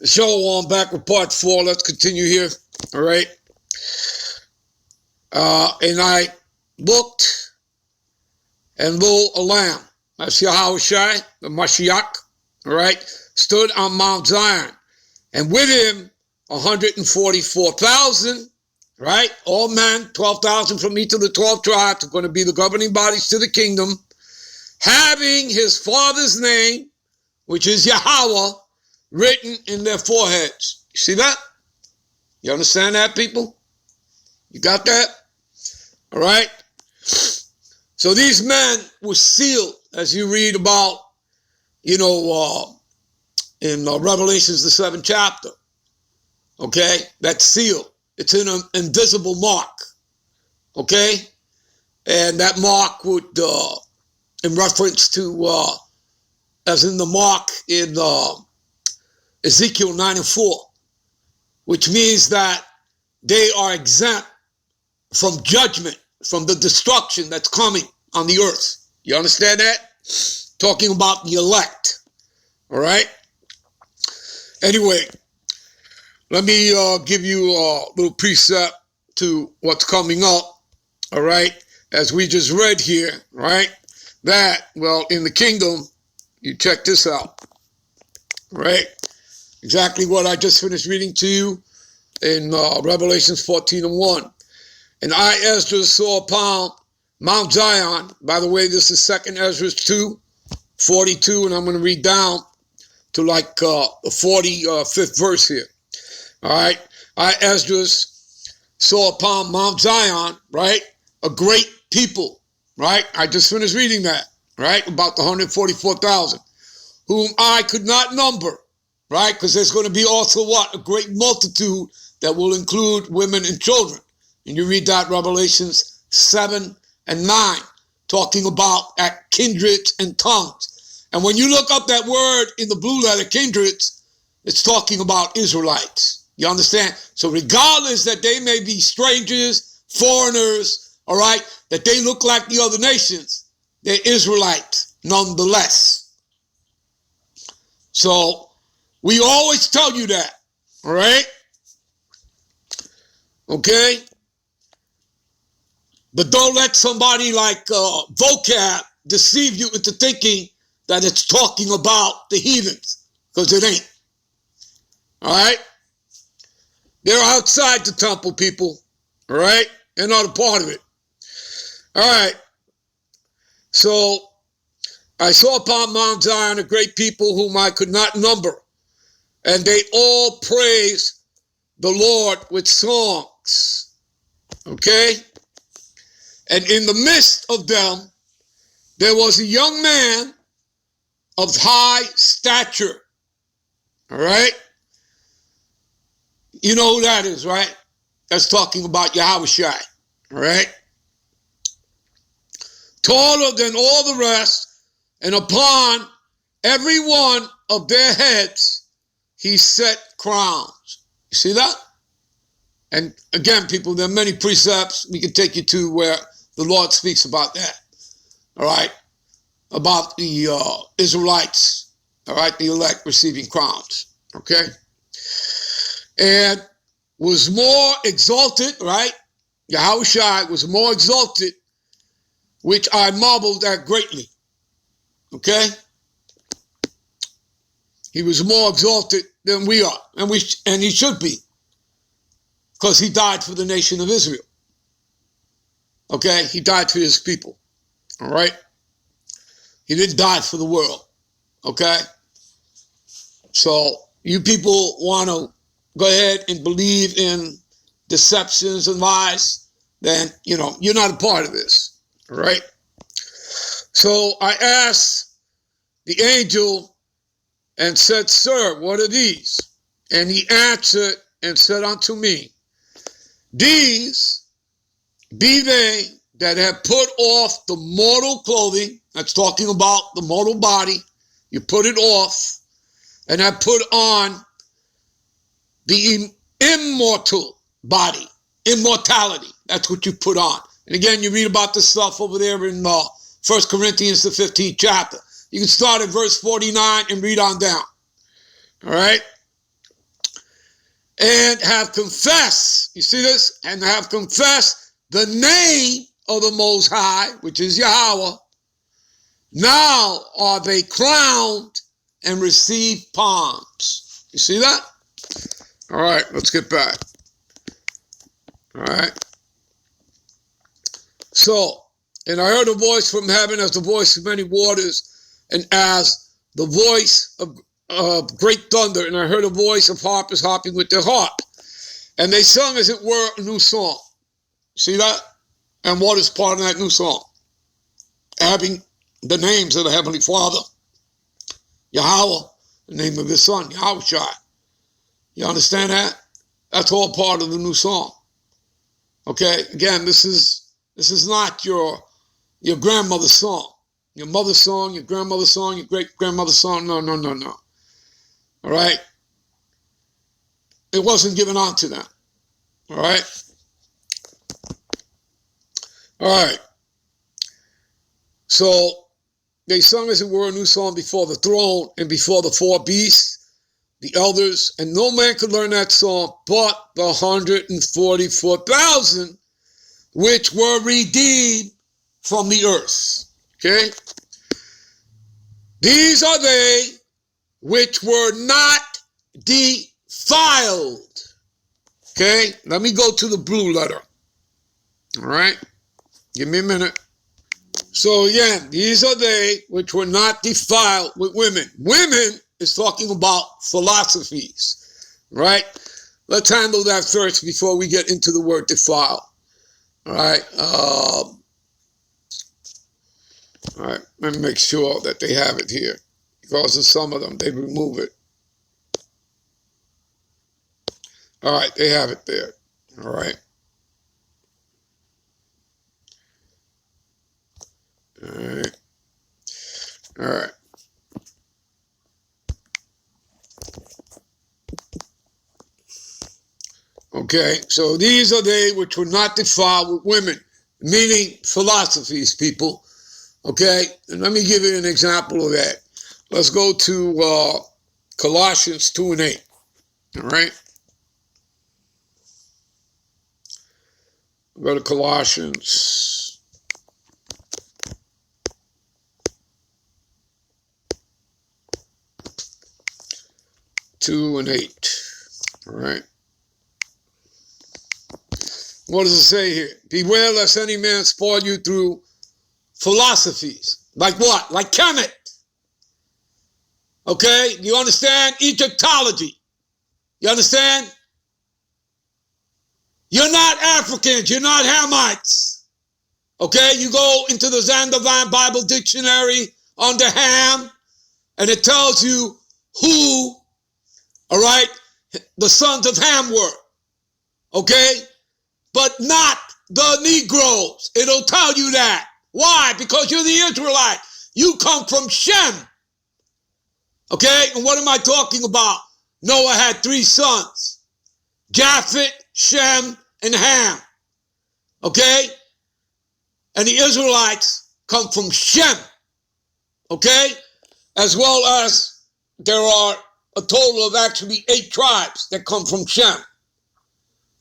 Shalom, back with part 4. Let's continue here. All right. And I looked, and lo, a lamb, that's Yahushua, the Mashiach, all right, stood on Mount Zion, and with him 144,000, right? All men, 12,000 from each of the 12 tribes are going to be the governing bodies to the kingdom, having his father's name, which is Yahweh, written in their foreheads. You see that? You understand that, people? You got that? All right? So these men were sealed, as you read about, in Revelations, the 7th chapter. Okay? That's sealed. It's an invisible mark. Okay? And that mark would, in reference to, as in the mark in Ezekiel 9:4, which means that they are exempt from judgment, from the destruction that's coming on the earth. You understand that? Talking about the elect. All right? Anyway, let me give you a little precept to what's coming up. All right? As we just read here, right? That, well, in the kingdom, you check this out. Right? Exactly what I just finished reading to you in Revelations 14:1. And I, Ezra, saw upon Mount Zion. By the way, this is 2nd Ezra 2:42, and I'm going to read down to like the 45th verse here. All right. I, Ezra, saw upon Mount Zion, right, a great people, right? I just finished reading that, right, about the 144,000, whom I could not number. Right? Because there's going to be also what? A great multitude that will include women and children. And you read that Revelations 7 and 9, talking about at kindreds and tongues. And when you look up that word in the blue letter, kindreds, it's talking about Israelites. You understand? So regardless that they may be strangers, foreigners, all right, that they look like the other nations, they're Israelites nonetheless. So we always tell you that, all right? Okay? But don't let somebody like vocab deceive you into thinking that it's talking about the heathens, because it ain't. All right? They're outside the temple, people, all right? They're not a part of it. All right. So I saw upon Mount Zion a great people whom I could not number, and they all praise the Lord with songs. Okay? And in the midst of them, there was a young man of high stature. All right? You know who that is, right? That's talking about Yahushua. All right? Taller than all the rest, and upon every one of their heads he set crowns. You see that? And again, people, there are many precepts we can take you to where the Lord speaks about that. All right? About the Israelites, all right, the elect receiving crowns. Okay? And was more exalted, right? Yahushua was more exalted, which I marveled at greatly. Okay? He was more exalted than we are, and he should be, because he died for the nation of Israel. Okay? He died for his people. All right? He didn't die for the world. Okay? So you people want to go ahead and believe in deceptions and lies, then, you're not a part of this. All right? So I asked the angel and said, Sir, what are these? And he answered and said unto me, These be they that have put off the mortal clothing, that's talking about the mortal body, you put it off, and have put on the immortal body, immortality, that's what you put on. And again, you read about this stuff over there in 1 Corinthians, the 15th chapter. You can start at verse 49 and read on down. All right? and have confessed, you see this? And have confessed the name of the Most High, which is Yahweh. Now are they crowned and receive palms. You see that? All right, let's get back. All right. So, and I heard a voice from heaven as the voice of many waters, and as the voice of great thunder, and I heard a voice of harpers harping with their harp. And they sung, as it were, a new song. See that? And what is part of that new song? Having the names of the Heavenly Father, Yahweh, the name of his son, Yahushua. You understand that? That's all part of the new song. Okay, again, this is not your grandmother's song. Your mother's song, your grandmother's song, your great-grandmother's song. No. All right? It wasn't given on to them. All right? All right. So they sung, as it were, a new song before the throne and before the four beasts, the elders, and no man could learn that song but the 144,000 which were redeemed from the earth. Okay? These are they which were not defiled. Okay? Let me go to the blue letter. All right? Give me a minute. So again, these are they which were not defiled with women. Women is talking about philosophies, right? Let's handle that first before we get into the word defile. All right. All right. Let me make sure that they have it here, because in some of them they remove it. All right. They have it there. All right. All right. All right. Okay, so these are they which were not defiled with women, meaning philosophies, people. Okay, and let me give you an example of that. Let's go to Colossians 2 and 8. All right. Go to Colossians 2 and 8. All right. What does it say here? Beware lest any man spoil you through philosophies. Like what? Like Kemet. Okay? You understand? Egyptology. You understand? You're not Africans. You're not Hamites. Okay? You go into the Zandavan Bible Dictionary under Ham, and it tells you who, all right, the sons of Ham were. Okay? But not the Negroes. It'll tell you that. Why? Because you're the Israelite. You come from Shem. Okay? And what am I talking about? Noah had 3 sons. Japheth, Shem, and Ham. Okay? And the Israelites come from Shem. Okay? As well as there are a total of actually 8 tribes that come from Shem.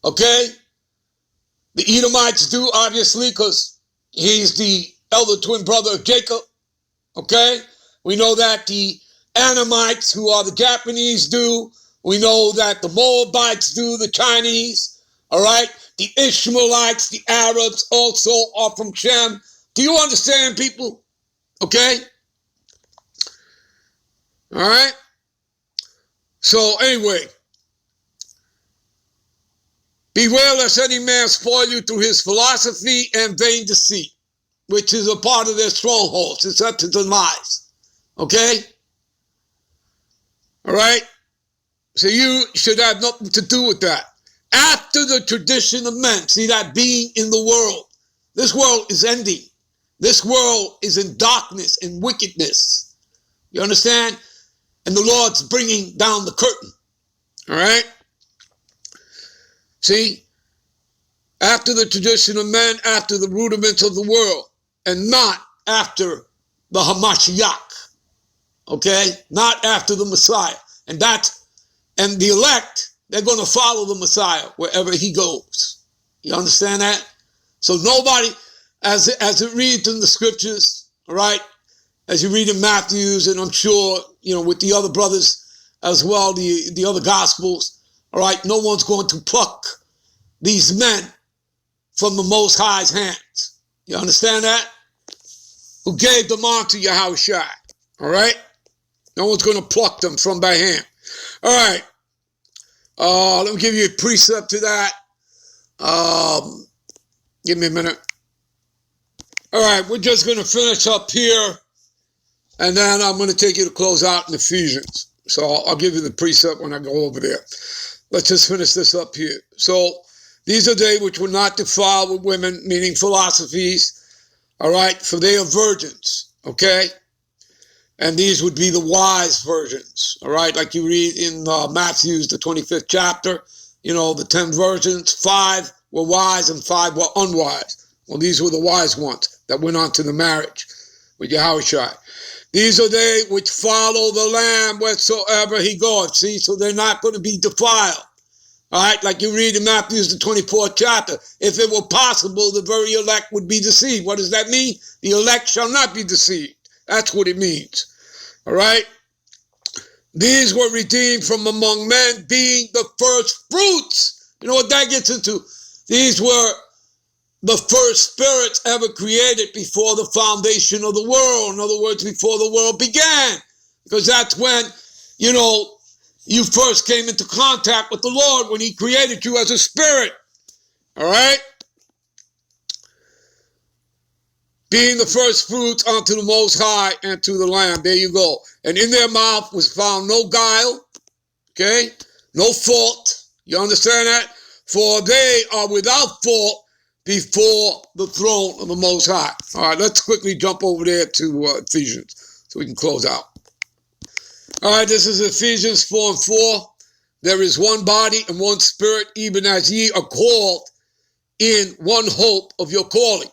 Okay? The Edomites do, obviously, because he's the elder twin brother of Jacob. Okay? We know that the Anamites, who are the Japanese, do. We know that the Moabites do, the Chinese. All right? The Ishmaelites, the Arabs, also are from Shem. Do you understand, people? Okay? All right? So, anyway. Beware lest any man spoil you through his philosophy and vain deceit, which is a part of their strongholds, deceptions and lies. Okay? All right? So you should have nothing to do with that. After the tradition of men, see that being in the world. This world is ending. This world is in darkness and wickedness. You understand? And the Lord's bringing down the curtain. All right? See, after the tradition of men, after the rudiments of the world, and not after the Hamashiach, okay? Not after the Messiah. And the elect they're going to follow the Messiah wherever he goes. You understand that? So nobody, as it reads in the scriptures, all right, as you read in Matthew's, and I'm sure, with the other brothers as well, the other gospels, all right, no one's going to pluck these men from the Most High's hands. You understand that? Who gave them on to Yahushua, all right? No one's going to pluck them from thy hand. All right. Let me give you a precept to that. Give me a minute. All right, we're just going to finish up here, and then I'm going to take you to close out in Ephesians. So I'll give you the precept when I go over there. Let's just finish this up here. So these are they which will not defile with women, meaning philosophies, all right, for they are virgins, okay? And these would be the wise virgins, all right? Like you read in Matthew's, the 25th chapter, the 10 virgins, 5 were wise and 5 were unwise. Well, these were the wise ones that went on to the marriage with Yahushua. These are they which follow the Lamb wheresoever he goeth. See, so they're not going to be defiled. All right, like you read in Matthew's, the 24th chapter. If it were possible, the very elect would be deceived. What does that mean? The elect shall not be deceived. That's what it means. All right? These were redeemed from among men, being the first fruits. You know what that gets into? These were the first spirits ever created before the foundation of the world. In other words, before the world began. Because that's when, you first came into contact with the Lord, when he created you as a spirit. All right? Being the first fruits unto the Most High and to the Lamb. There you go. And in their mouth was found no guile, okay? No fault. You understand that? For they are without fault before the throne of the Most High. All right, let's quickly jump over there to Ephesians so we can close out. All right, this is Ephesians 4 and 4. There is one body and one spirit, even as ye are called in one hope of your calling.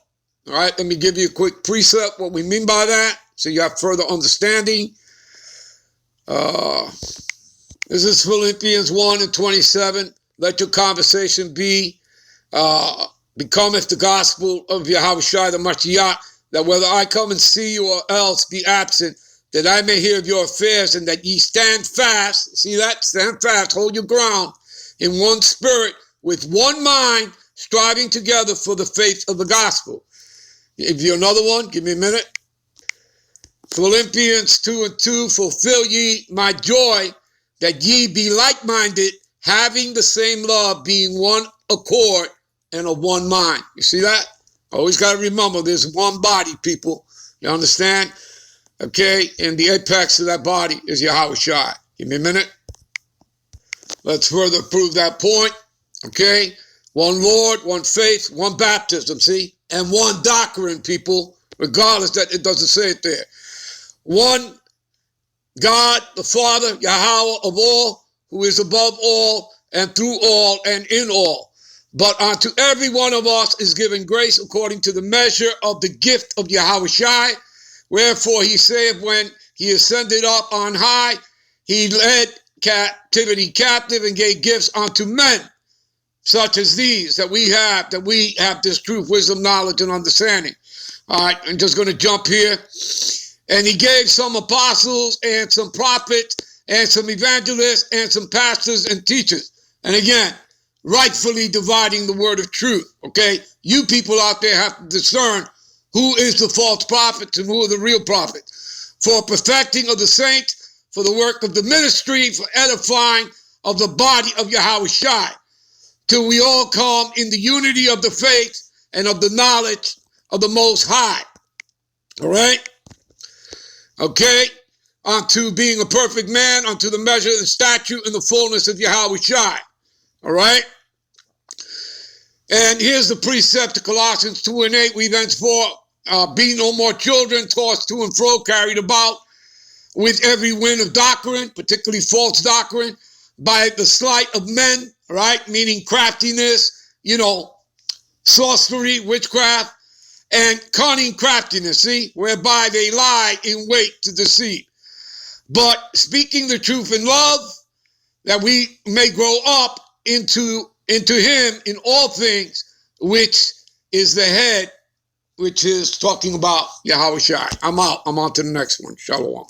All right, let me give you a quick precept, what we mean by that, so you have further understanding. This is Philippians 1 and 27. Let your conversation be, becometh the gospel of Yahushua the Mashiach, that whether I come and see you or else be absent, that I may hear of your affairs, and that ye stand fast. See that? Stand fast, hold your ground, in one spirit, with one mind, striving together for the faith of the gospel. If you're another one, give me a minute. Philippians 2 and 2, fulfill ye my joy, that ye be like-minded, having the same love, being one accord and of one mind. You see that? Always got to remember there's one body, people. You understand? Okay, and the apex of that body is Yahushua. Give me a minute. Let's further prove that point. Okay, one Lord, one faith, one baptism, see? And one doctrine, people, regardless that it doesn't say it there. One God, the Father, Yahweh of all, who is above all and through all and in all. But unto every one of us is given grace according to the measure of the gift of Yahushua. Wherefore he saith, when he ascended up on high, he led captivity captive and gave gifts unto men, such as these that we have this truth, wisdom, knowledge, and understanding. All right, I'm just going to jump here. And he gave some apostles and some prophets and some evangelists and some pastors and teachers. And again, rightfully dividing the word of truth, okay? You people out there have to discern who is the false prophets and who are the real prophets. For perfecting of the saints, for the work of the ministry, for edifying of the body of Yahushua, till we all come in the unity of the faith and of the knowledge of the Most High. All right? Okay? Unto being a perfect man, unto the measure and stature and the fullness of Yahushua. All right? And here's the precept of Colossians 2 and 8. We thenceforth be no more children, tossed to and fro, carried about with every wind of doctrine, particularly false doctrine, by the sleight of men, right? Meaning craftiness, sorcery, witchcraft, and cunning craftiness, see? Whereby they lie in wait to deceive. But speaking the truth in love, that we may grow up into him in all things, which is the head, which is talking about Yahushua. I'm out. I'm on to the next one. Shalom.